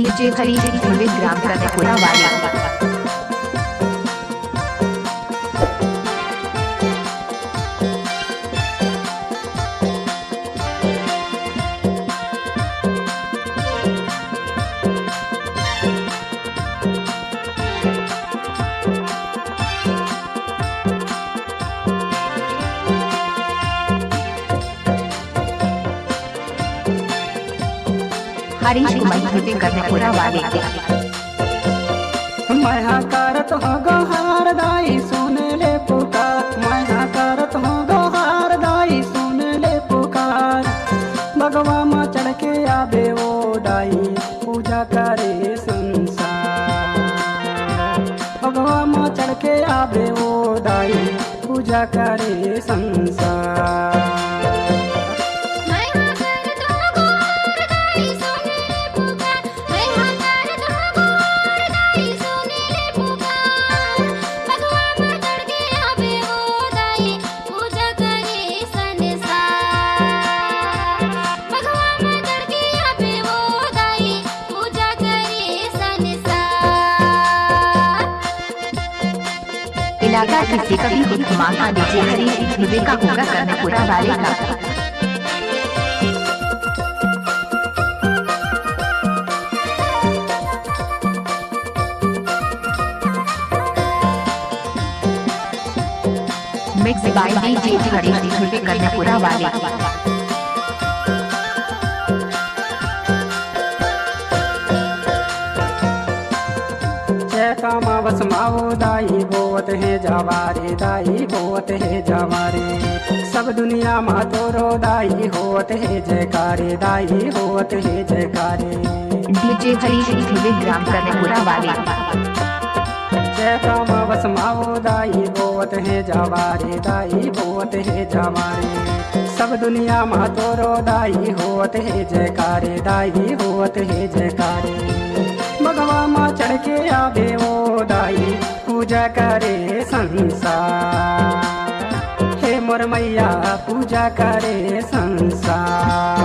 DJ हरी gram कनेपुरा वाले। हरीश कुमार धोते करने पूरा वाले। मैं करत हो गोहार दाई सुन ले पुकार, मैं करत हो गोहार दाई सुन ले पुकार। भगवा माँ चढ़ के आबे वो दाई पूजा करे संसार। भगवा माँ चढ़ के आबे वो दाई पूजा करे संसार। इलाका किसी का भी कुछ मांगा डीजे हरीश का होगा करने पूरा वाले का। मिक्स बाय डीजे हरीश करने पूरा वाले। कामा बस माओ दाई होत है जवारे, दाई होत है जवारे। सब दुनिया मा तोरो दाई होत है जयकारे, दाई होत है जयकारे। डीजे हरीश ग्राम करने पूरा वाले। जय कामा बस माओ दाई होत है जवारे, दाई होत है जवारे। सब दुनिया मा तोरो दाई होत है जयकारे, दाई होत है जयकारे। भगवा माँ चढ़ के आबे वो दाई पूजा करे संसार। हे मोर मैया पूजा करे संसार।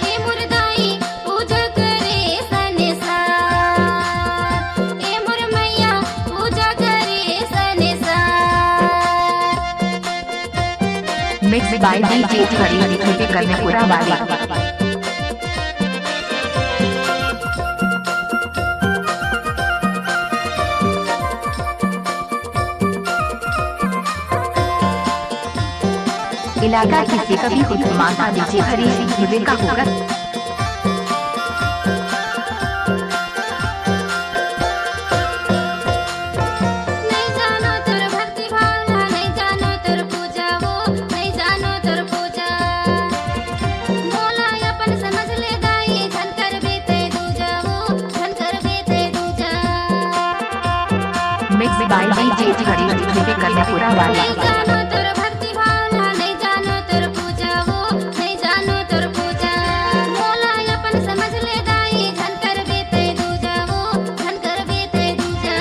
हे मोर दाई पूजा करे संसार। हे मोर मैया पूजा करे संसार। मिक्स बाय डीजे हरीश करने पूरा वाले। इलाका किसी का भी कुछ मांगा डीजे हरीश का होगा। नहीं जानो तोर भक्ति भावना, नहीं जानो तोर पूजा वो, नहीं जानो तोर पूजा। बोला अपन समझ ले दाई धन कर बेते दूजा वो, धन कर बेते दूजा। मिक्स बाय डीजे हरीश करने पूरा वाले। नहीं जानो तोर भक्ति भावना, नहीं जानो तोर पूजा वो, नहीं जानो तोर पूजा। बोला अपन समझ ले दाई धन कर बेते दूजा वो, धन कर बेते दूजा।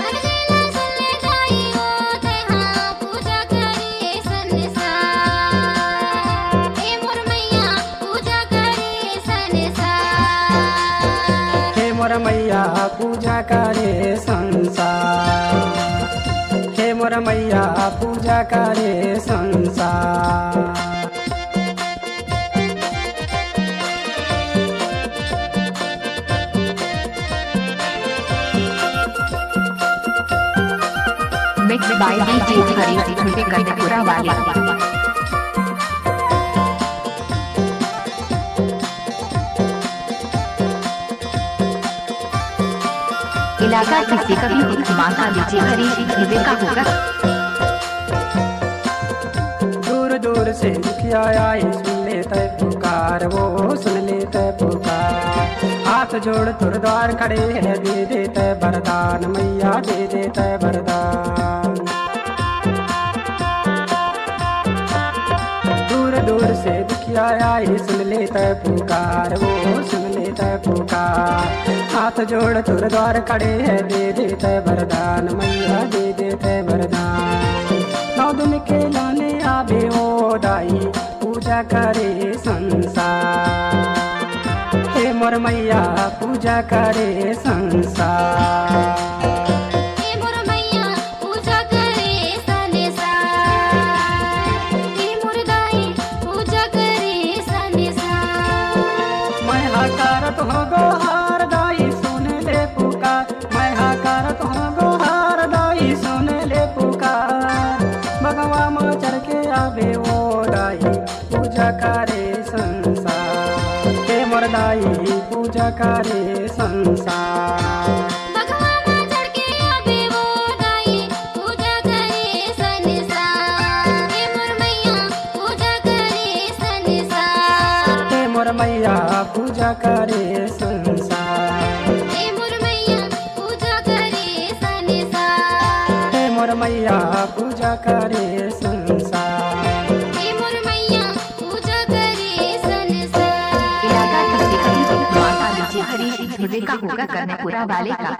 अर्जी ना सुन ले दाई वो ते हाँ पूजा करे संसार। हे मोर मैया पूजा करे संसार। हे मोर मैया पूजा करे संसार। हे मोर मैया पूजा करे संसार। मिक्स बाय डीजे हरीश करने पूरा वाले। इलाका किसी का भी कुछ मांगा डीजे हरीश का होगा। दूर दूर से दुखिया आए सुन लेते पुकार, वो सुन लेते पुकार। हाथ जोड़ तुर द्वार खड़े है दे देते वरदान, मैया दे देते वरदान। दूर दूर से दुखिया आए सुन लेते पुकार, वो सुन लेते पुकार। हाथ जोड़ तुर द्वार खड़े है दे देते वरदान, मैया दे देते वरदान। 9 दिन के लाने आबे ओ दाई पूजा करे संसार। हे मोर मैया पूजा करे संसार। हे मोर मैया पूजा करे संसार। हे मोर दाई पूजा करे संसार। मैं हकारत हो गोहार दाई सुन ले पुकार, मैं हकारत हो गोहार दाई सुन ले पुकार। भगवा माँ चढ़ के आवे वो दाई पूजा करे संसार। हे मोर दाई पूजा करे संसार। भगवान माँ चढ़ के आवे वो दाई पूजा करे संसार। हे मोर मैया पूजा करे संसार। हे मोर मैया पूजा करे संसार। हे मोर मैया पूजा करे संसार। हे मोर मैया पूजा करे संसार। हे मोर मैया पूजा करे संसार। इलाका किसी माता जी हरी ध्रुवे का होगा करने पूरा वाले का